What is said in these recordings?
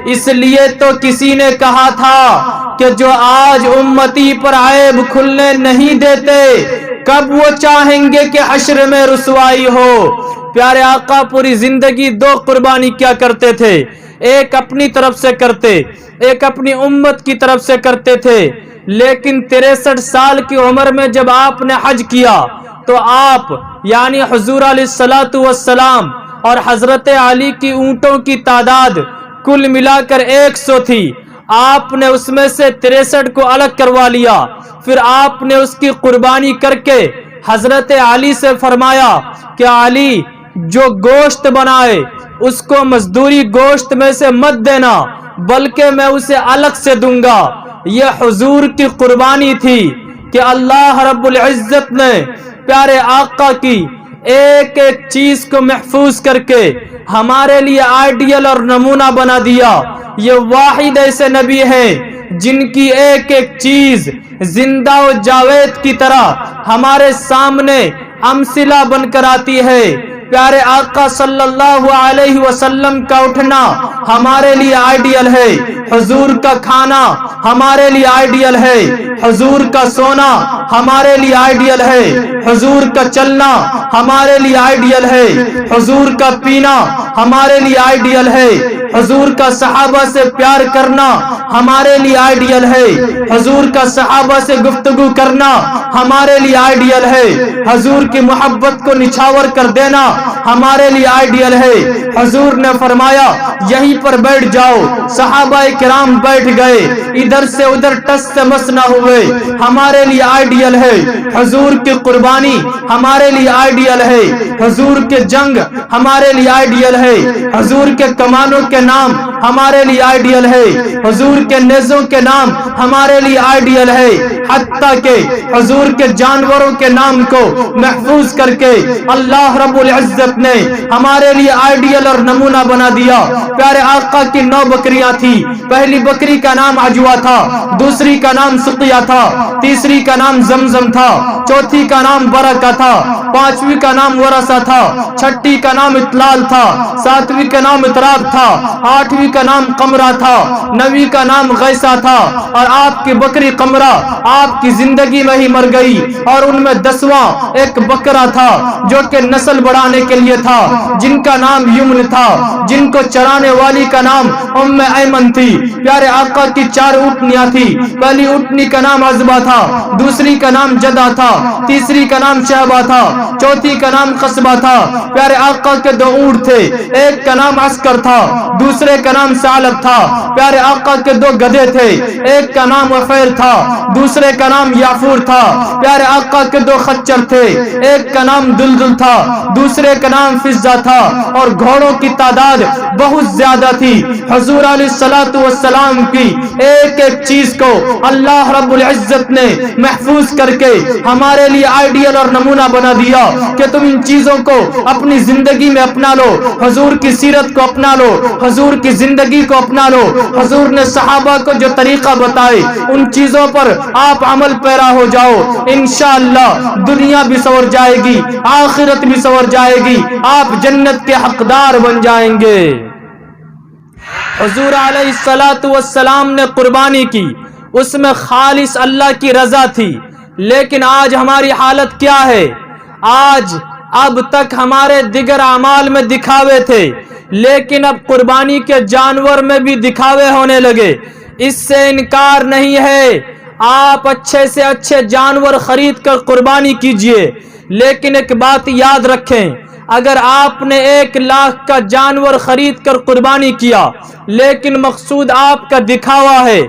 اس لیے تو کسی نے کہا تھا کہ جو آج امتی پر عیب کھلنے نہیں دیتے کب وہ چاہیں گے کہ حشر میں رسوائی ہو۔ پیارے آقا پوری زندگی دو قربانی کیا کرتے تھے، ایک اپنی طرف سے کرتے، ایک اپنی امت کی طرف سے کرتے تھے۔ لیکن 63 سال کی عمر میں جب آپ نے حج کیا تو آپ یعنی حضور علیہ الصلوۃ والسلام اور حضرت علی کی اونٹوں کی تعداد کل ملا کر 100 تھی۔ آپ نے اس میں سے 63 کو الگ کروا لیا، پھر آپ نے اس کی قربانی کر کے حضرت علی سے فرمایا کہ علی جو گوشت بنائے اس کو مزدوری گوشت میں سے مت دینا بلکہ میں اسے الگ سے دوں گا۔ یہ حضور کی قربانی تھی کہ اللہ رب العزت نے پیارے آقا کی ایک ایک چیز کو محفوظ کر کے ہمارے لیے آئیڈیل اور نمونہ بنا دیا۔ یہ واحد ایسے نبی ہیں جن کی ایک ایک چیز زندہ و جاوید کی طرح ہمارے سامنے امثلہ بن کر آتی ہے۔ پیارے آقا صلی اللہ علیہ وسلم کا اٹھنا ہمارے لیے آئیڈیل ہے، حضور کا کھانا ہمارے لیے آئیڈیل ہے، حضور کا سونا ہمارے لیے آئیڈیل ہے، حضور کا چلنا ہمارے لیے آئیڈیل ہے، حضور کا پینا ہمارے لیے آئیڈیل ہے، حضور کا صحابہ سے پیار کرنا ہمارے لیے آئیڈیل ہے، حضور کا صحابہ سے گفتگو کرنا ہمارے لیے آئیڈیل ہے، حضور کی محبت کو نچھاور کر دینا ہمارے لیے آئیڈیل ہے۔ حضور نے فرمایا یہیں پر بیٹھ جاؤ، صحابہ کرام بیٹھ گئے، ادھر سے ادھر ٹس سے مس نہ ہوئے، ہمارے لیے آئیڈیل ہے۔ حضور کی قربانی ہمارے لیے آئیڈیل ہے، حضور کے جنگ ہمارے لیے آئیڈیل ہے، حضور کے کمانوں کے نام ہمارے لیے آئیڈیل ہے، حضور کے نیزوں کے نام ہمارے لیے آئیڈیل ہے، حتیٰ کہ حضور کے جانوروں کے نام کو محفوظ کر کے اللہ رب العزت نے ہمارے لیے آئیڈیل اور نمونہ بنا دیا۔ پیارے آقا کی 9 بکریاں تھی، پہلی بکری کا نام عجوا تھا، دوسری کا نام سقیہ تھا، تیسری کا نام زمزم تھا، چوتھی کا نام برکہ تھا، پانچویں کا نام ورثہ تھا، چھٹی کا نام اطلال تھا، ساتویں کا نام اطراب تھا، آٹھویں کا نام قمرہ تھا، نویں کا نام غیثہ تھا۔ اور آپ کی بکری قمرہ آپ کی زندگی میں ہی مر گئی، اور ان میں 10واں ایک بکرا تھا جو کہ نسل بڑھانے کے لیے تھا، جن کا نام یمن تھا، جن کو چرانے والی کا نام ام ایمن تھی۔ پیارے آقا کی 4 اونٹنیاں تھی، پہلی اونٹنی کا نام عذبہ تھا، دوسری کا نام جدہ تھا، تیسری کا نام شہبہ تھا، چوتھی کا نام قصبہ تھا۔ پیارے آقا کے 2 اونٹ تھے، ایک کا نام عسکر تھا، دوسرے کا نام ثعلب تھا۔ پیارے آقا کے 2 گدھے تھے، ایک کا نام وفیر تھا، دوسرے کا نام یافور تھا۔ پیارے آقا کے 2 خچر تھے، ایک کا نام دلدل تھا، دوسرے کا نام فضہ تھا، اور گھوڑوں کی تعداد بہت زیادہ تھی۔ حضور علیہ الصلوۃ والسلام کی ایک ایک چیز کو اللہ رب العزت نے محفوظ کر کے ہمارے لیے آئیڈیل اور نمونہ بنا دیا کہ تم ان چیزوں کو اپنی زندگی میں اپنا لو، حضور کی سیرت کو اپنا لو، حضور کی زندگی کو اپنا لو۔ حضور نے صحابہ کو جو طریقہ بتائے ان چیزوں پر آپ عمل پیرا ہو جاؤ، انشاءاللہ دنیا بھی سنور جائے گی، آخرت بھی سنور جائے گی، آپ جنت کے حقدار بن جائیں گے۔ حضور علیہ الصلوۃ والسلام نے قربانی کی، اس میں خالص اللہ کی رضا تھی، لیکن آج ہماری حالت کیا ہے؟ اب تک ہمارے دیگر اعمال میں دکھاوے تھے، لیکن اب قربانی کے جانور میں بھی دکھاوے ہونے لگے۔ اس سے انکار نہیں ہے، آپ اچھے سے اچھے جانور خرید کر قربانی کیجئے، لیکن ایک بات یاد رکھیں، اگر آپ نے 1 لاکھ کا جانور خرید کر قربانی کیا لیکن مقصود آپ کا دکھاوا ہے،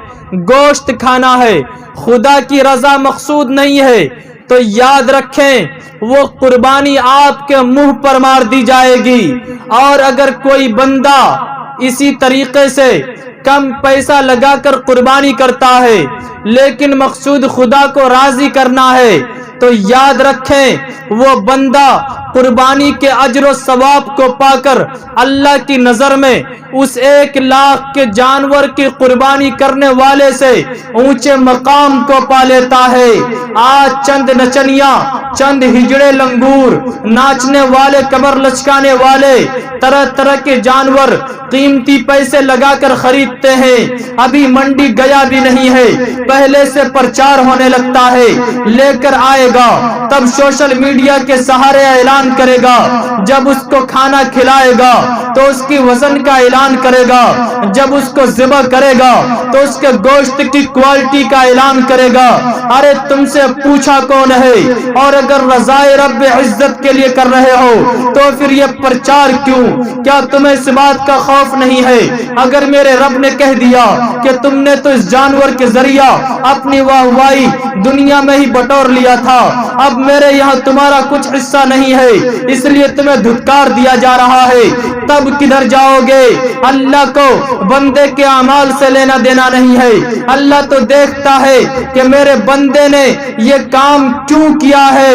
گوشت کھانا ہے، خدا کی رضا مقصود نہیں ہے، تو یاد رکھیں وہ قربانی آپ کے منہ پر مار دی جائے گی۔ اور اگر کوئی بندہ اسی طریقے سے کم پیسہ لگا کر قربانی کرتا ہے لیکن مقصود خدا کو راضی کرنا ہے، تو یاد رکھیں وہ بندہ قربانی کے اجر و ثواب کو پا کر اللہ کی نظر میں اس 1,00,000 کے جانور کی قربانی کرنے والے سے اونچے مقام کو پا لیتا ہے۔ آج چند نچنیاں، چند ہجڑے لنگور، ناچنے والے، کمر لچکانے والے طرح طرح کے جانور قیمتی پیسے لگا کر خریدتے ہیں۔ ابھی منڈی گیا بھی نہیں ہے، پہلے سے پرچار ہونے لگتا ہے، لے کر آئے گا، تب سوشل میڈیا کے سہارے اعلان کرے گا، جب اس کو کھانا کھلائے گا تو اس کی وزن کا اعلان کرے گا، جب اس کو ذبح کرے گا تو اس کے گوشت کی کوالٹی کا اعلان کرے گا۔ ارے تم سے پوچھا کون ہے؟ اور اگر رضائے رب عزت کے لیے کر رہے ہو تو پھر یہ پرچار کیوں؟ کیا تمہیں اس بات کا خوف نہیں ہے؟ اگر میرے رب نے کہہ دیا کہ تم نے تو اس جانور کے ذریعہ اپنی واہوائی دنیا میں ہی بٹور لیا تھا، اب میرے یہاں تمہارا کچھ حصہ نہیں ہے، اس لیے تمہیں دھتکار دیا جا رہا ہے، تب کدھر جاؤ گے؟ اللہ کو بندے کے اعمال سے لینا دینا نہیں ہے۔ اللہ تو دیکھتا ہے کہ میرے بندے نے یہ کام کیوں کیا ہے،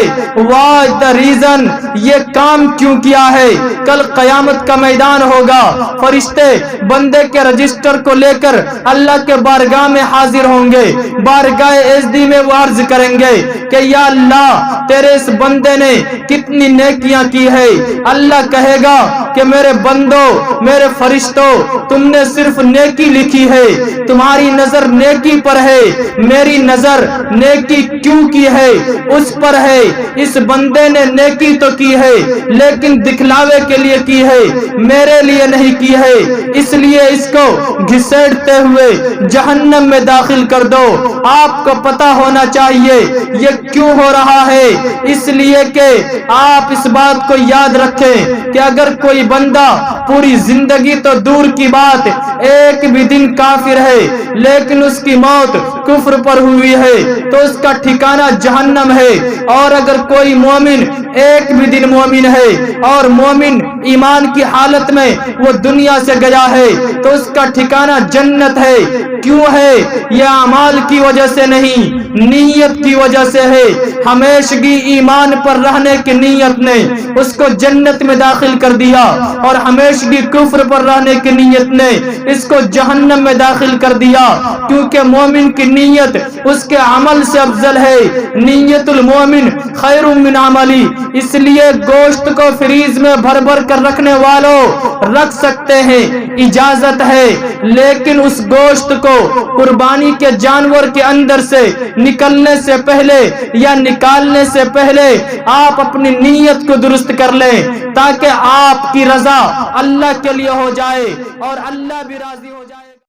واٹ دا ریزن، یہ کام کیوں کیا ہے۔ کل قیامت کا میدان ہوگا، فرشتے بندے کے رجسٹر کو لے کر اللہ کے بارگاہ میں حاضر ہوں گے، بارگاہ عزتی میں وہ عرض کریں گے کہ یا اللہ تیرے اس بندے نے کتنی نیکیاں کی ہے۔ اللہ کہے گا کہ میرے بندو، میرے فرشتوں، تم نے صرف نیکی لکھی ہے، تمہاری نظر نیکی پر ہے، میری نظر نیکی کیوں کی ہے اس پر ہے۔ اس بندے نے نیکی تو کی ہے لیکن دکھلاوے کے لیے کی ہے، میرے لیے نہیں کی ہے، اس لیے اس کو گھسیٹتے ہوئے جہنم میں داخل کر دو۔ آپ کو پتا ہونا چاہیے یہ کیوں ہو رہا ہے، اس لیے کہ آپ اس بات کو یاد رکھیں کہ اگر کوئی بندہ پوری زندگی تو دور کی بات ایک بھی دن کافر ہے لیکن اس کی موت کفر پر ہوئی ہے تو اس کا ٹھکانہ جہنم ہے، اور اگر کوئی مومن ایک بھی دن مومن ہے اور مومن ایمان کی حالت میں وہ دنیا سے گیا ہے تو اس کا ٹھکانہ جنت ہے۔ کیوں ہے؟ یہ اعمال کی وجہ سے نہیں، نیت کی وجہ سے ہے۔ ہمیشگی ایمان پر رہنے کی نیت نے اس کو جنت میں داخل کر دیا، اور ہمیشگی کفر پر رہنے کی نیت نے اس کو جہنم میں داخل کر دیا، کیونکہ مومن کی نیت اس کے عمل سے افضل ہے۔ نیت المومن خیر من عملی، اس لیے گوشت کو فریز میں بھر بھر کر رکھنے والوں رکھ سکتے ہیں، اجازت ہے، لیکن اس گوشت کو قربانی کے جانور کے اندر سے نکلنے سے پہلے یا نکالنے سے پہلے آپ اپنی نیت کو درست کر لیں تاکہ آپ کی رضا اللہ کے لیے ہو جائے اور اللہ بھی راضی ہو جائے۔